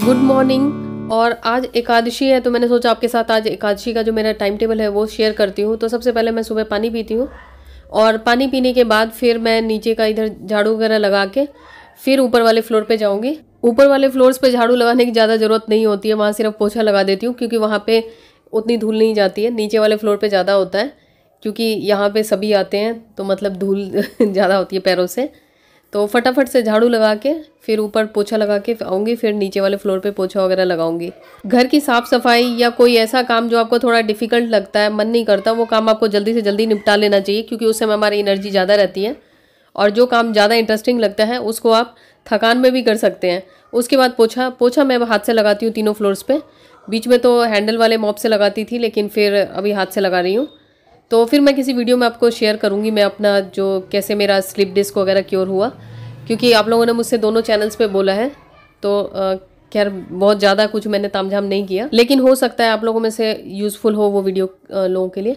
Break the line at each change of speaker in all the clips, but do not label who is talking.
Good morning. और आज एकादशी है तो मैंने सोचा आपके साथ आज एकादशी का जो मेरा टाइम टेबल है वो शेयर करती हूँ। तो सबसे पहले मैं सुबह पानी पीती हूँ और पानी पीने के बाद फिर मैं नीचे का इधर झाड़ू वगैरह लगा के फिर ऊपर वाले फ्लोर पे जाऊँगी। ऊपर वाले फ्लोर्स पे झाड़ू लगाने की ज़्यादा ज़रूरत नहीं होती है, वहाँ सिर्फ पोछा लगा देती हूँ क्योंकि वहाँ पे उतनी धूल नहीं जाती है। नीचे वाले फ्लोर पे ज़्यादा होता है क्योंकि यहाँ पे सभी आते हैं तो मतलब धूल ज़्यादा होती है पैरों से। तो फटाफट से झाड़ू लगा के फिर ऊपर पोछा लगा के आऊँगी, फिर नीचे वाले फ्लोर पे पोछा वगैरह लगाऊंगी। घर की साफ़ सफाई या कोई ऐसा काम जो आपको थोड़ा डिफ़िकल्ट लगता है, मन नहीं करता, वो काम आपको जल्दी से जल्दी निपटा लेना चाहिए क्योंकि उस समय हमारी एनर्जी ज़्यादा रहती है। और जो काम ज़्यादा इंटरेस्टिंग लगता है उसको आप थकान में भी कर सकते हैं। उसके बाद पोछा मैं हाथ से लगाती हूँ तीनों फ्लोर्स पे। बीच में तो हैंडल वाले मॉप से लगाती थी लेकिन फिर अभी हाथ से लगा रही हूँ। तो फिर मैं किसी वीडियो में आपको शेयर करूँगी मैं अपना जो कैसे मेरा स्लिप डिस्क वगैरह क्योर हुआ, क्योंकि आप लोगों ने मुझसे दोनों चैनल्स पे बोला है। तो खैर बहुत ज़्यादा कुछ मैंने तामझाम नहीं किया, लेकिन हो सकता है आप लोगों में से यूज़फुल हो वो वीडियो लोगों के लिए।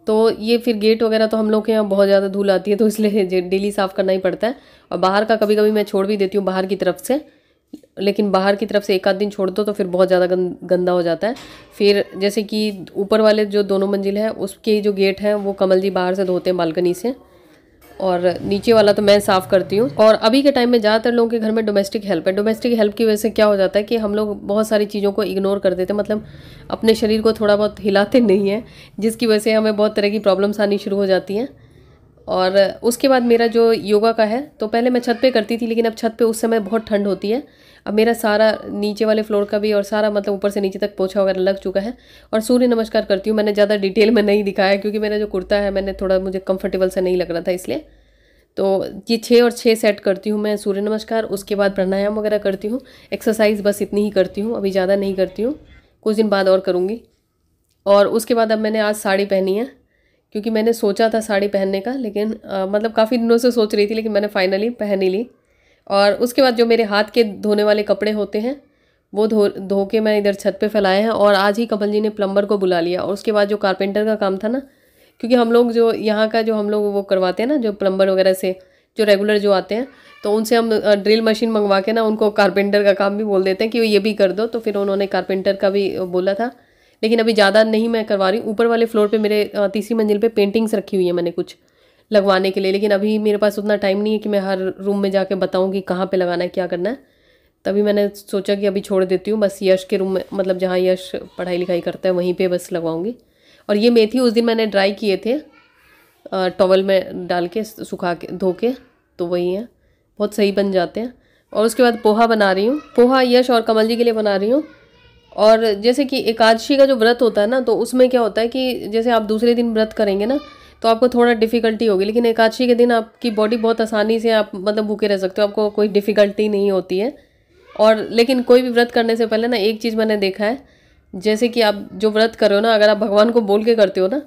तो ये फिर गेट वगैरह तो हम लोग के यहाँ बहुत ज़्यादा धूल आती है तो इसलिए डेली साफ़ करना ही पड़ता है। और बाहर का कभी कभी मैं छोड़ भी देती हूँ बाहर की तरफ से, लेकिन बाहर की तरफ से एक आध दिन छोड़ दो तो फिर बहुत ज़्यादा गंदा हो जाता है। फिर जैसे कि ऊपर वाले जो दोनों मंजिल है उसके जो गेट हैं वो कमल जी बाहर से धोते हैं बालकनी से, और नीचे वाला तो मैं साफ़ करती हूँ। और अभी के टाइम में ज़्यादातर लोगों के घर में डोमेस्टिक हेल्प है। डोमेस्टिक हेल्प की वजह से क्या हो जाता है कि हम लोग बहुत सारी चीज़ों को इग्नोर कर देते हैं, मतलब अपने शरीर को थोड़ा बहुत हिलाते नहीं हैं, जिसकी वजह से हमें बहुत तरह की प्रॉब्लम्स आनी शुरू हो जाती हैं। और उसके बाद मेरा जो योगा का है तो पहले मैं छत पे करती थी, लेकिन अब छत पे उस समय बहुत ठंड होती है। अब मेरा सारा नीचे वाले फ्लोर का भी और सारा मतलब ऊपर से नीचे तक पोछा वगैरह लग चुका है। और सूर्य नमस्कार करती हूँ। मैंने ज़्यादा डिटेल में नहीं दिखाया क्योंकि मेरा जो कुर्ता है मैंने थोड़ा मुझे कंफर्टेबल से नहीं लग रहा था, इसलिए। तो ये 6 और 6 सेट करती हूँ मैं सूर्य नमस्कार। उसके बाद प्राणायाम वगैरह करती हूँ। एक्सरसाइज बस इतनी ही करती हूँ, अभी ज़्यादा नहीं करती हूँ, कुछ दिन बाद और करूँगी। और उसके बाद अब मैंने आज साड़ी पहनी है क्योंकि मैंने सोचा था साड़ी पहनने का, लेकिन मतलब काफ़ी दिनों से सोच रही थी, लेकिन मैंने फाइनली पहन ही ली। और उसके बाद जो मेरे हाथ के धोने वाले कपड़े होते हैं वो धो के मैं इधर छत पे फैलाए हैं। और आज ही कमल जी ने प्लम्बर को बुला लिया। और उसके बाद जो कारपेंटर का काम था ना, क्योंकि हम लोग जो यहाँ का जो हम लोग वो करवाते हैं ना, जो प्लम्बर वगैरह से जो रेगुलर जो आते हैं, तो उनसे हम ड्रिल मशीन मंगवा के ना उनको कारपेंटर का काम भी बोल देते हैं कि ये भी कर दो। तो फिर उन्होंने कारपेंटर का भी बोला था, लेकिन अभी ज़्यादा नहीं मैं करवा रही हूँ। ऊपर वाले फ्लोर पे मेरे तीसरी मंजिल पे पेंटिंग्स रखी हुई है मैंने कुछ लगवाने के लिए, लेकिन अभी मेरे पास उतना टाइम नहीं है कि मैं हर रूम में जाके बताऊँ कि कहाँ पे लगाना है, क्या करना है। तभी मैंने सोचा कि अभी छोड़ देती हूँ, बस यश के रूम में, मतलब जहाँ यश पढ़ाई लिखाई करता है वहीं पे बस लगवाऊँगी। और ये मेथी उस दिन मैंने ड्राई किए थे टॉवल में डाल के सुखा के धो के, तो वही है, बहुत सही बन जाते हैं। और उसके बाद पोहा बना रही हूँ। पोहा यश और कमल जी के लिए बना रही हूँ। और जैसे कि एकादशी का जो व्रत होता है ना, तो उसमें क्या होता है कि जैसे आप दूसरे दिन व्रत करेंगे ना तो आपको थोड़ा डिफ़िकल्टी होगी, लेकिन एकादशी के दिन आपकी बॉडी बहुत आसानी से आप मतलब भूखे रह सकते हो, आपको कोई डिफ़िकल्टी नहीं होती है। और लेकिन कोई भी व्रत करने से पहले ना एक चीज़ मैंने देखा है, जैसे कि आप जो व्रत कर रहे हो ना, अगर आप भगवान को बोल के करते हो ना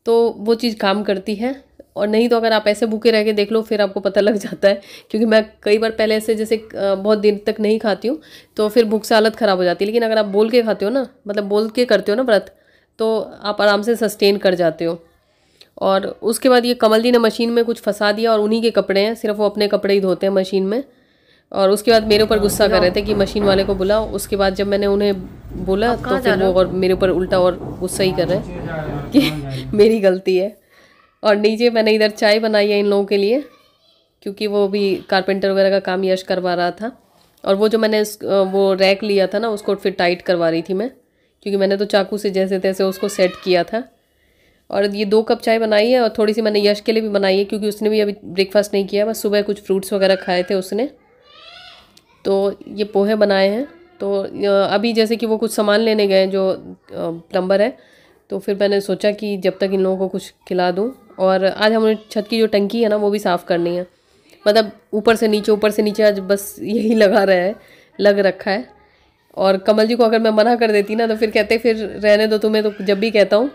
तो वो चीज़ काम करती है। और नहीं तो अगर आप ऐसे भूखे रह के देख लो फिर आपको पता लग जाता है। क्योंकि मैं कई बार पहले ऐसे जैसे बहुत दिन तक नहीं खाती हूँ तो फिर भूख से हालत ख़राब हो जाती है, लेकिन अगर आप बोल के खाते हो ना, मतलब बोल के करते हो ना व्रत, तो आप आराम से सस्टेन कर जाते हो। और उसके बाद ये कमल जी ने मशीन में कुछ फंसा दिया और उन्हीं के कपड़े हैं, सिर्फ वो अपने कपड़े ही धोते हैं मशीन में। और उसके बाद मेरे ऊपर गुस्सा कर रहे थे कि मशीन वाले को बुलाओ। उसके बाद जब मैंने उन्हें बोला तो फिर वो और मेरे ऊपर उल्टा और गुस्सा ही कर रहे हैं कि मेरी गलती है। और नीचे मैंने इधर चाय बनाई है इन लोगों के लिए, क्योंकि वो भी कारपेंटर वगैरह का काम यश करवा रहा था। और वो जो मैंने वो रैक लिया था ना उसको फिर टाइट करवा रही थी मैं, क्योंकि मैंने तो चाकू से जैसे तैसे उसको सेट किया था। और ये 2 कप चाय बनाई है और थोड़ी सी मैंने यश के लिए भी बनाई है क्योंकि उसने भी अभी ब्रेकफास्ट नहीं किया, बस सुबह कुछ फ्रूट्स वगैरह खाए थे उसने। तो ये पोहे बनाए हैं। तो अभी जैसे कि वो कुछ सामान लेने गए जो प्लम्बर है, तो फिर मैंने सोचा कि जब तक इन लोगों को कुछ खिला दूँ। और आज हमें छत की जो टंकी है ना वो भी साफ़ करनी है, मतलब ऊपर से नीचे आज बस यही लग रखा है। और कमल जी को अगर मैं मना कर देती ना तो फिर कहते फिर रहने दो, तुम्हें तो जब भी कहता हूँ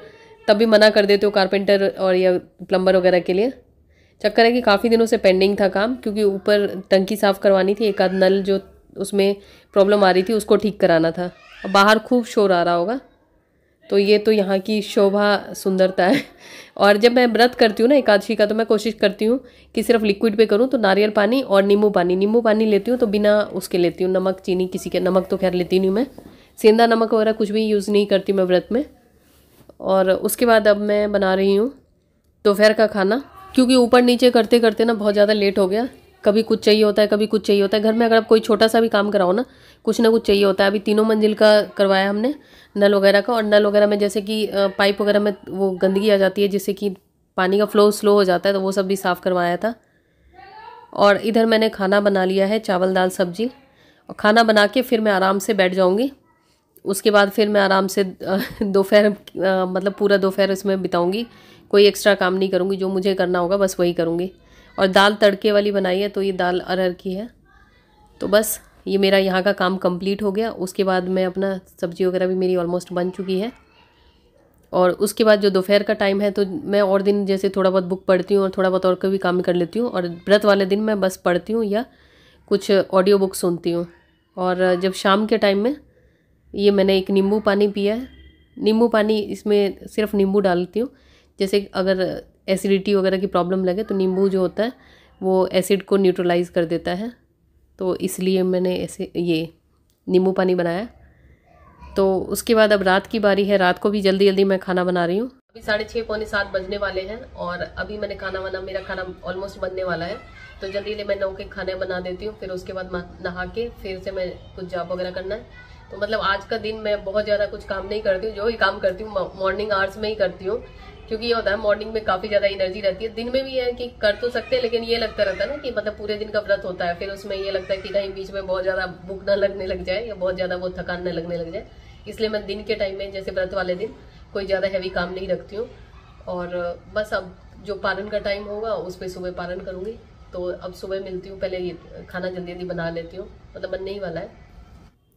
तब भी मना कर देते हो कारपेंटर और या प्लम्बर वगैरह के लिए। चक्कर है कि काफ़ी दिनों से पेंडिंग था काम, क्योंकि ऊपर टंकी साफ़ करवानी थी, एक आध नल जो उसमें प्रॉब्लम आ रही थी उसको ठीक कराना था। और बाहर खूब शोर आ रहा होगा, तो ये तो यहाँ की शोभा सुंदरता है। और जब मैं व्रत करती हूँ ना एकादशी का, तो मैं कोशिश करती हूँ कि सिर्फ लिक्विड पे करूँ। तो नारियल पानी और नींबू पानी लेती हूँ, तो बिना उसके लेती हूँ, नमक चीनी किसी के, नमक तो खैर लेती नहीं मैं, सेंधा नमक वगैरह कुछ भी यूज़ नहीं करती मैं व्रत में। और उसके बाद अब मैं बना रही हूँ दोपहर का खाना, क्योंकि ऊपर नीचे करते करते ना बहुत ज़्यादा लेट हो गया। कभी कुछ चाहिए होता है, कभी कुछ चाहिए होता है। घर में अगर आप कोई छोटा सा भी काम कराओ ना कुछ चाहिए होता है। अभी 3 मंजिल का करवाया हमने नल वगैरह का, और नल वगैरह में जैसे कि पाइप वगैरह में वो गंदगी आ जाती है, जिससे कि पानी का फ्लो स्लो हो जाता है, तो वो सब भी साफ़ करवाया था। और इधर मैंने खाना बना लिया है, चावल दाल सब्जी। और खाना बना के फिर मैं आराम से बैठ जाऊँगी। उसके बाद फिर मैं आराम से दोपहर मतलब पूरा दोपहर इसमें बिताऊँगी। कोई एक्स्ट्रा काम नहीं करूँगी, जो मुझे करना होगा बस वही करूँगी। और दाल तड़के वाली बनाई है, तो ये दाल अरहर की है। तो बस ये मेरा यहाँ का काम कंप्लीट हो गया। उसके बाद मैं अपना सब्जी वगैरह भी मेरी ऑलमोस्ट बन चुकी है। और उसके बाद जो दोपहर का टाइम है, तो मैं और दिन जैसे थोड़ा बहुत बुक पढ़ती हूँ और थोड़ा बहुत और भी काम कर लेती हूँ। और व्रत वाले दिन मैं बस पढ़ती हूँ या कुछ ऑडियो बुक सुनती हूँ। और जब शाम के टाइम में ये मैंने एक नींबू पानी पिया है। नींबू पानी, इसमें सिर्फ नींबू डालती हूँ। जैसे अगर एसिडिटी वगैरह की प्रॉब्लम लगे तो नींबू जो होता है वो एसिड को न्यूट्रलाइज कर देता है, तो इसलिए मैंने ऐसे ये नींबू पानी बनाया। तो उसके बाद अब रात की बारी है। रात को भी जल्दी जल्दी मैं खाना बना रही हूँ। अभी 6:30 पौने 7 बजने वाले हैं, और अभी मैंने मेरा खाना ऑलमोस्ट बनने वाला है। तो जल्दी जल्दी मैं 9 के खाने बना देती हूँ। फिर उसके बाद नहा के फिर से मैं कुछ जॉब वगैरह करना है। तो मतलब आज का दिन मैं बहुत ज़्यादा कुछ काम नहीं करती हूँ। जो ही काम करती हूँ मॉर्निंग आवर्स में ही करती हूँ, क्योंकि ये होता है मॉर्निंग में काफ़ी ज़्यादा एनर्जी रहती है। दिन में भी है कि कर तो सकते हैं, लेकिन ये लगता रहता है ना कि मतलब पूरे दिन का व्रत होता है, फिर उसमें ये लगता है कि कहीं बीच में बहुत ज़्यादा भूख ना लगने लग जाए या बहुत ज़्यादा वो थकान न लगने लग जाए। इसलिए मैं दिन के टाइम में जैसे व्रत वाले दिन कोई ज़्यादा हैवी काम नहीं रखती हूँ। और बस अब जो पारण का टाइम होगा उस पर सुबह पारण करूँगी। तो अब सुबह मिलती हूँ। पहले ये खाना जल्दी जल्दी बना लेती हूँ, मतलब बनने ही वाला है।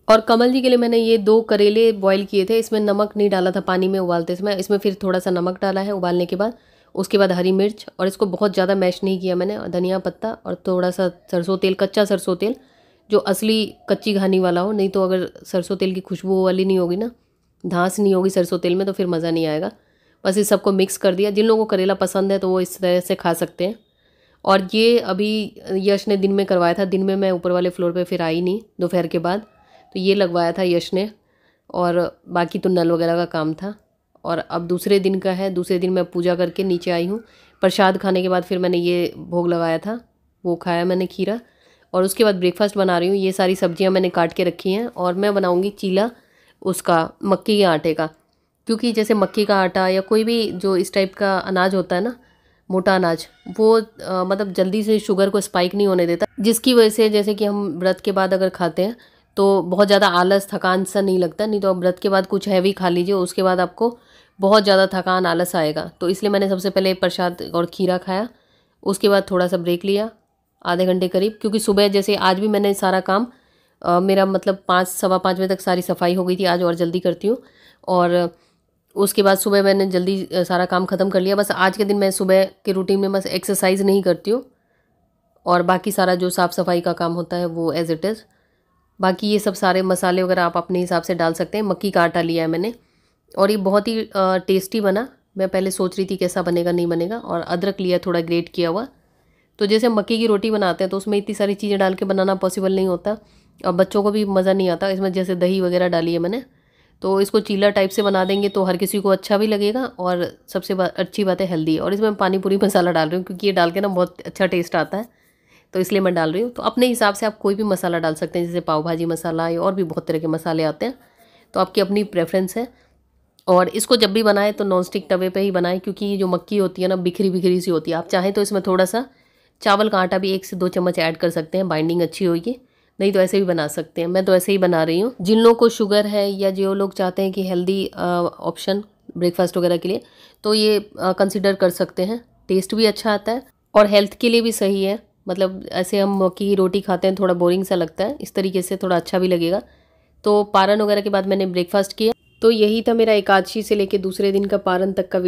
और कमल जी के लिए मैंने ये 2 करेले बॉईल किए थे। इसमें नमक नहीं डाला था पानी में उबालते समय, इसमें फिर थोड़ा सा नमक डाला है उबालने के बाद। उसके बाद हरी मिर्च, और इसको बहुत ज़्यादा मैश नहीं किया मैंने, और धनिया पत्ता और थोड़ा सा सरसों तेल, कच्चा सरसों तेल, जो असली कच्ची घानी वाला हो। नहीं तो अगर सरसों तेल की खुशबू वाली नहीं होगी ना, धांस नहीं होगी सरसों तेल में, तो फिर मज़ा नहीं आएगा। बस इस सबको मिक्स कर दिया। जिन लोगों को करेला पसंद है तो वो इस तरह से खा सकते हैं। और ये अभी यश ने दिन में करवाया था। दिन में मैं ऊपर वाले फ्लोर पे फिर आई नहीं दोपहर के बाद, तो ये लगवाया था यश ने। और बाकी तो नल वगैरह का काम था। और अब दूसरे दिन का है। दूसरे दिन मैं पूजा करके नीचे आई हूँ। प्रसाद खाने के बाद फिर मैंने ये भोग लगाया था, वो खाया मैंने खीरा। और उसके बाद ब्रेकफास्ट बना रही हूँ। ये सारी सब्जियाँ मैंने काट के रखी हैं, और मैं बनाऊँगी चीला उसका मक्की के आटे का। क्योंकि जैसे मक्की का आटा या कोई भी जो इस टाइप का अनाज होता है ना, मोटा अनाज, वो मतलब जल्दी से शुगर को स्पाइक नहीं होने देता, जिसकी वजह से जैसे कि हम व्रत के बाद अगर खाते हैं तो बहुत ज़्यादा आलस थकान सा नहीं लगता। नहीं तो आप व्रत के बाद कुछ हैवी खा लीजिए, उसके बाद आपको बहुत ज़्यादा थकान आलस आएगा। तो इसलिए मैंने सबसे पहले प्रसाद और खीरा खाया। उसके बाद थोड़ा सा ब्रेक लिया, आधे घंटे करीब, क्योंकि सुबह जैसे आज भी मैंने सारा काम मेरा मतलब 5 सवा 5 बजे तक सारी सफाई हो गई थी आज, और जल्दी करती हूँ। और उसके बाद सुबह मैंने जल्दी सारा काम ख़त्म कर लिया। बस आज के दिन मैं सुबह के रूटीन में बस एक्सरसाइज नहीं करती हूँ, और बाकी सारा जो साफ़ सफाई का काम होता है वो एज़ इट इज़। बाकी ये सब सारे मसाले वगैरह आप अपने हिसाब से डाल सकते हैं। मक्की का आटा लिया है मैंने, और ये बहुत ही टेस्टी बना। मैं पहले सोच रही थी कैसा बनेगा नहीं बनेगा। और अदरक लिया थोड़ा ग्रेट किया हुआ। तो जैसे मक्की की रोटी बनाते हैं तो उसमें इतनी सारी चीज़ें डाल के बनाना पॉसिबल नहीं होता, और बच्चों को भी मज़ा नहीं आता। इसमें जैसे दही वगैरह डाली है मैंने, तो इसको चीला टाइप से बना देंगे तो हर किसी को अच्छा भी लगेगा, और सबसे अच्छी बात है हेल्दी। और इसमें पानी पूरी मसाला डाल रही हूँ, क्योंकि ये डाल के ना बहुत अच्छा टेस्ट आता है, तो इसलिए मैं डाल रही हूँ। तो अपने हिसाब से आप कोई भी मसाला डाल सकते हैं, जैसे पाव भाजी मसाला या और भी बहुत तरह के मसाले आते हैं, तो आपकी अपनी प्रेफरेंस है। और इसको जब भी बनाएं तो नॉन स्टिक तवे पे ही बनाएं, क्योंकि ये जो मक्की होती है ना बिखरी बिखरी सी होती है। आप चाहें तो इसमें थोड़ा सा चावल का आटा भी 1 से 2 चम्मच ऐड कर सकते हैं, बाइंडिंग अच्छी होगी। नहीं तो ऐसे भी बना सकते हैं, मैं तो ऐसे ही बना रही हूँ। जिन लोगों को शुगर है या जो लोग चाहते हैं कि हेल्दी ऑप्शन ब्रेकफास्ट वगैरह के लिए, तो ये कंसिडर कर सकते हैं। टेस्ट भी अच्छा आता है और हेल्थ के लिए भी सही है। मतलब ऐसे हम मक्की की रोटी खाते हैं थोड़ा बोरिंग सा लगता है, इस तरीके से थोड़ा अच्छा भी लगेगा। तो पारण वगैरह के बाद मैंने ब्रेकफास्ट किया। तो यही था मेरा एकादशी से लेके दूसरे दिन का पारण तक का